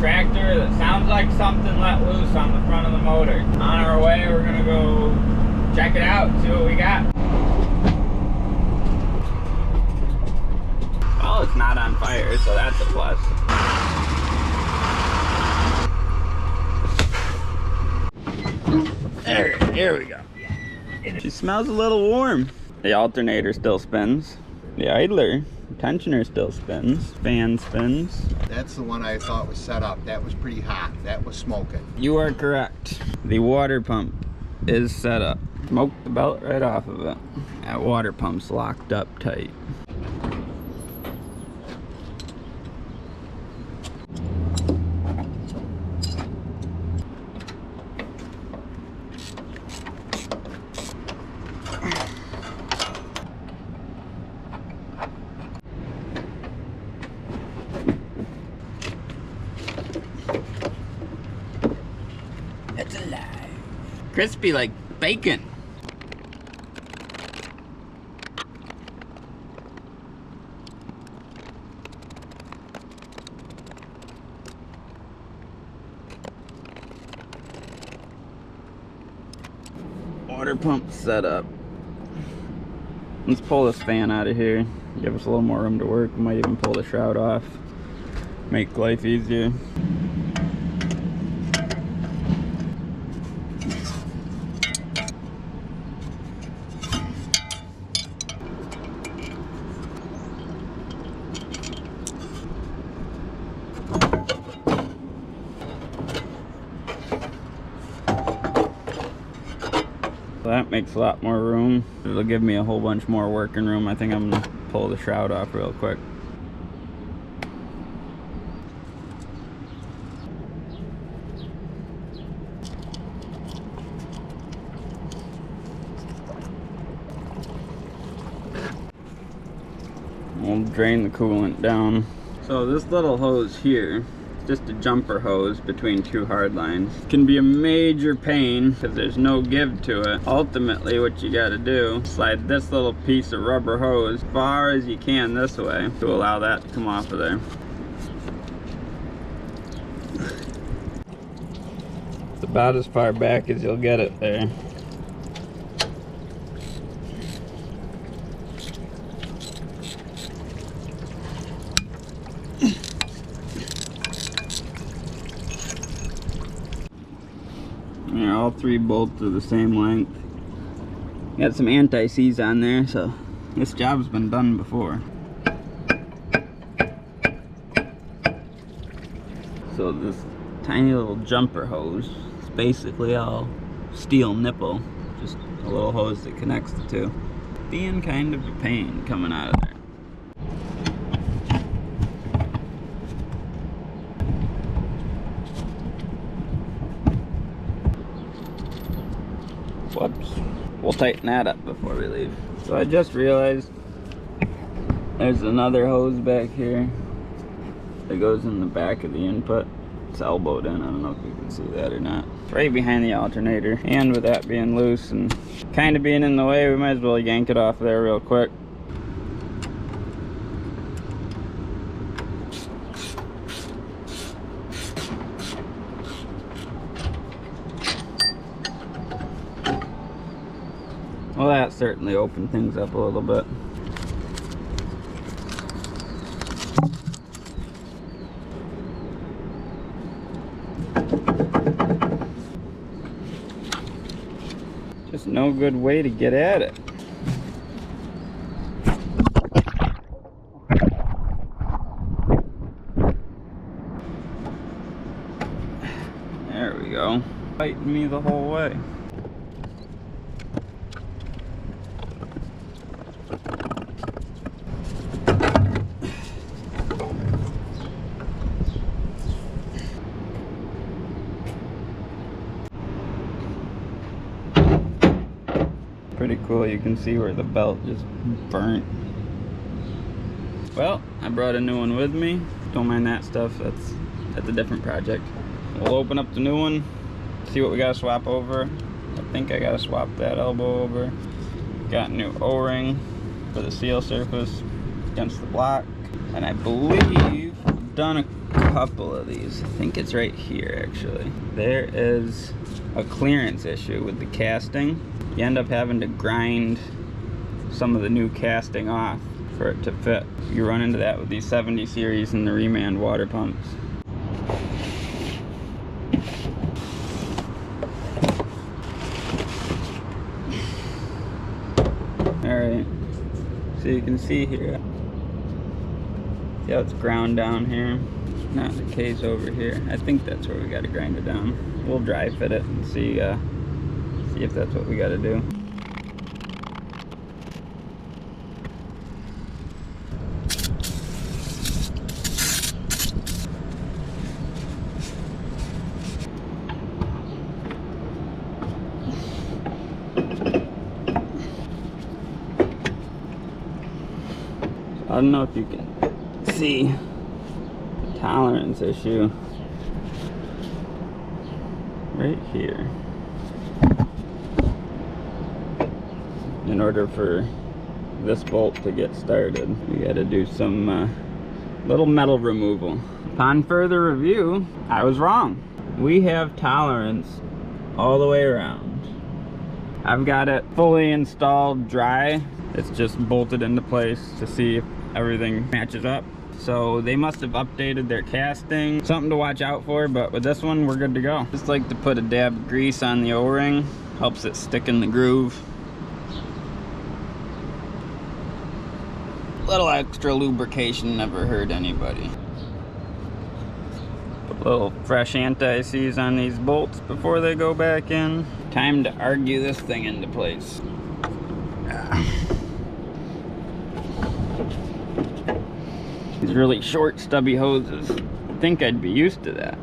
tractor that sounds like something let loose on the front of the motor. On our way, we're gonna go check it out, see what we got. Well, it's not on fire, so that's a plus. Here we go. She smells a little warm. The alternator still spins. The idler tensioner still spins. Fan spins. That's the one I thought was set up. That was pretty hot. That was smoking. You are correct. The water pump is set up. Smoked the belt right off of it. That water pump's locked up tight. It's alive. Crispy like bacon. Water pump set up. Let's pull this fan out of here. Give us a little more room to work. We might even pull the shroud off. Make life easier. That makes a lot more room. It'll give me a whole bunch more working room. I think I'm gonna pull the shroud off real quick. We'll drain the coolant down. So this little hose here, just a jumper hose between two hard lines, can be a major pain because there's no give to it. Ultimately, what you got to do, slide this little piece of rubber hose as far as you can this way to allow that to come off of there. It's about as far back as you'll get it there. Yeah, all three bolts are the same length. Got some anti-seize on there, so this job's been done before. So this tiny little jumper hose is basically all steel nipple, just a little hose that connects the two. Being kind of a pain coming out of there. Whoops. We'll tighten that up before we leave. So I just realized there's another hose back here that goes in the back of the input. It's elbowed in. I don't know if you can see that or not. It's right behind the alternator. And with that being loose and kind of being in the way, we might as well yank it off there real quick. Well, that certainly opened things up a little bit. Just no good way to get at it. There we go. Fighting me the whole way. Pretty cool, you can see where the belt just burnt. Well, I brought a new one with me. Don't mind that stuff, that's a different project. We'll open up the new one, see what we gotta swap over. I think I gotta swap that elbow over. Got a new O-ring for the seal surface against the block. And I believe the done a couple of these. I think it's right here actually. There is a clearance issue with the casting. You end up having to grind some of the new casting off for it to fit. You run into that with these 70 series and the Reman water pumps. Alright, so you can see here. See how it's ground down here? Not the case over here. I think that's where we gotta grind it down. We'll dry fit it and see if that's what we gotta do. I don't know if you can see the tolerance issue right here. In order for this bolt to get started, we got to do some little metal removal. Upon further review, I was wrong. We have tolerance all the way around. I've got it fully installed dry. It's just bolted into place to see if everything matches up. So they must have updated their casting. Something to watch out for, but with this one, we're good to go. Just like to put a dab of grease on the O-ring. Helps it stick in the groove. Little extra lubrication never hurt anybody. Put a little fresh anti-seize on these bolts before they go back in. Time to argue this thing into place. These really short, stubby hoses. I think I'd be used to that.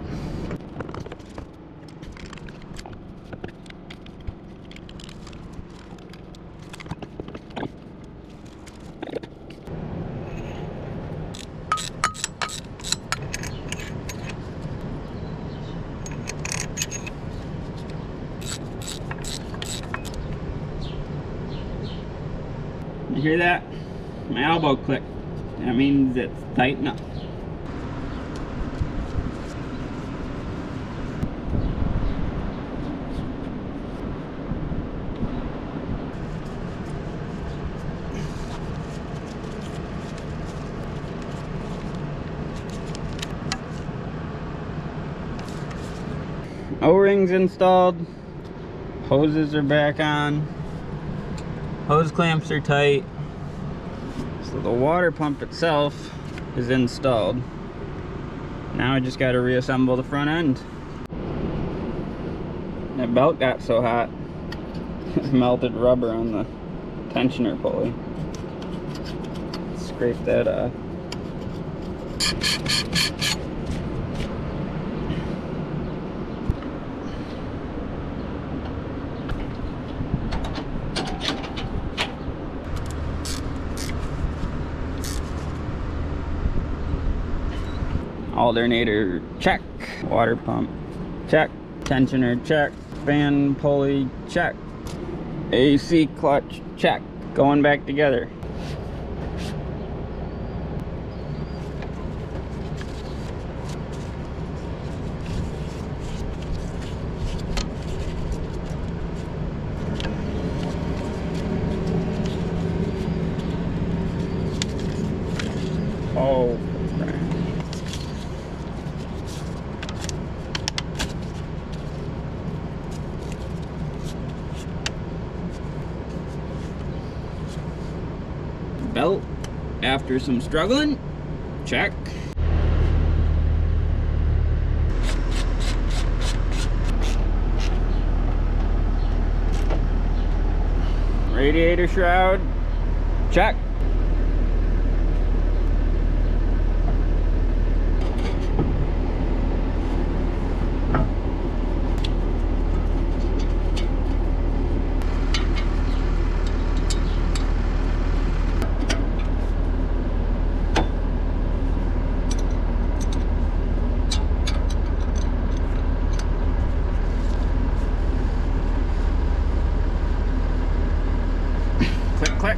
You hear that? My elbow clicked. That means it's tight enough. O-rings installed. Hoses are back on. Hose clamps are tight. So the water pump itself is installed. Now I just got to reassemble the front end. That belt got so hot, it's melted rubber on the tensioner pulley. Scrape that off. Alternator check, water pump check, tensioner check, fan pulley check, AC clutch check, going back together. Oh, crap. Belt, after some struggling, check. Radiator shroud, check. Click, click.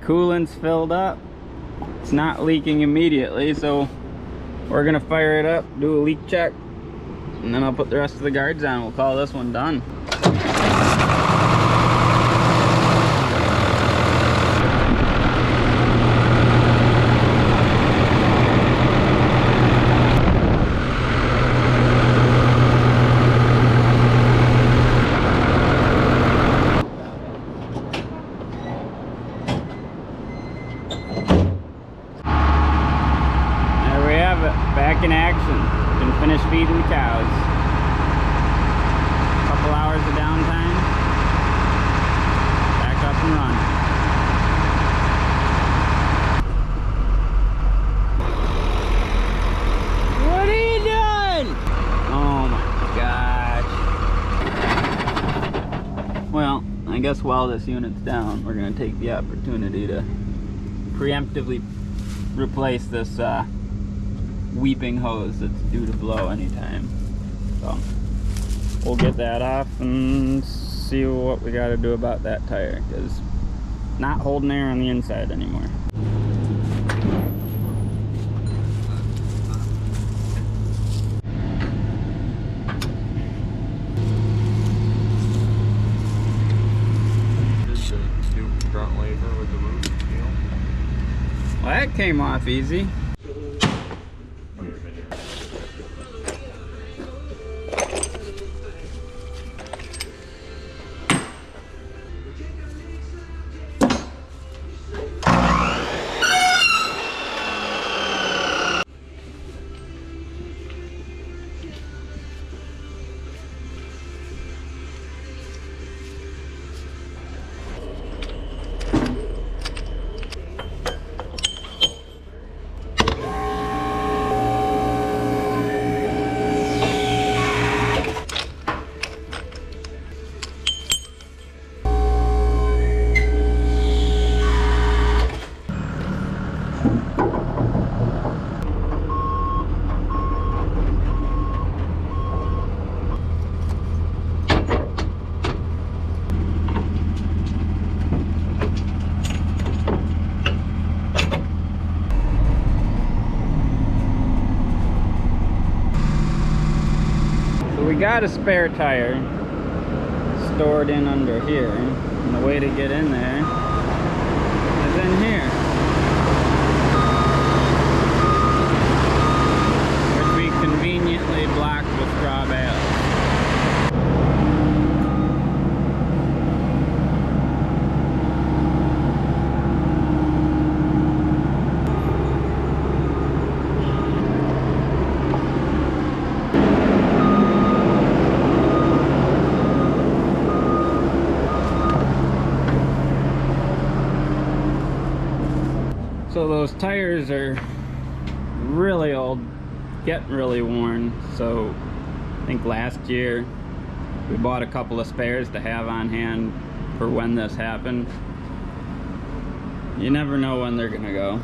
coolant's filled up. It's not leaking immediately, so we're gonna fire it up, do a leak check, and then I'll put the rest of the guards on. We'll call this one done. Back in action. Can finish feeding the cows. Couple hours of downtime. Back up and running. What are you doing? Oh my gosh. Well, I guess while this unit's down, we're gonna take the opportunity to preemptively replace this weeping hose that's due to blow anytime. So we'll get that off and see what we got to do about that tire, because not holding air on the inside anymore. Just do front lever with the root seal. Well, that came off easy. We got a spare tire stored in under here, and the way to get in there is in here, which we conveniently blocked with straw bales. So those tires are really old, getting really worn. So I think last year we bought a couple of spares to have on hand for when this happened. You never know when they're gonna go.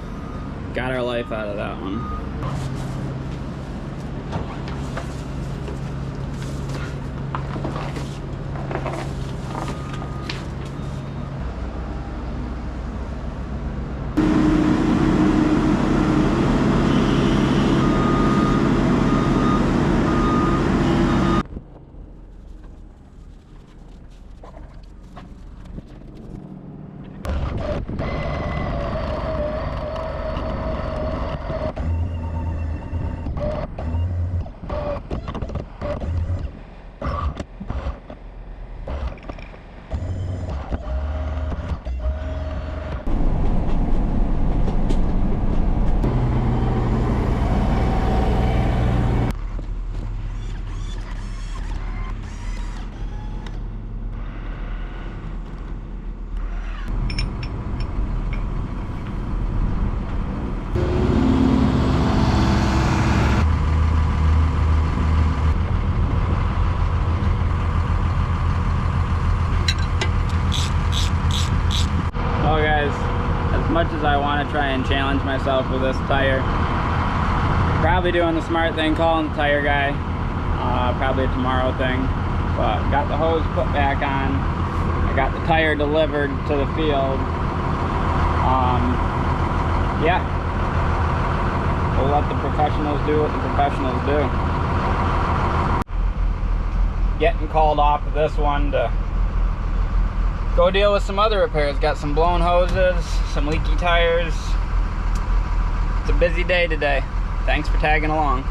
Got our life out of that one. Much as I want to try and challenge myself with this tire, probably doing the smart thing, calling the tire guy, probably a tomorrow thing. But got the hose put back on, I got the tire delivered to the field. Yeah, we'll let the professionals do what the professionals do. Getting called off of this one to go deal with some other repairs. Got some blown hoses, some leaky tires. It's a busy day today. Thanks for tagging along.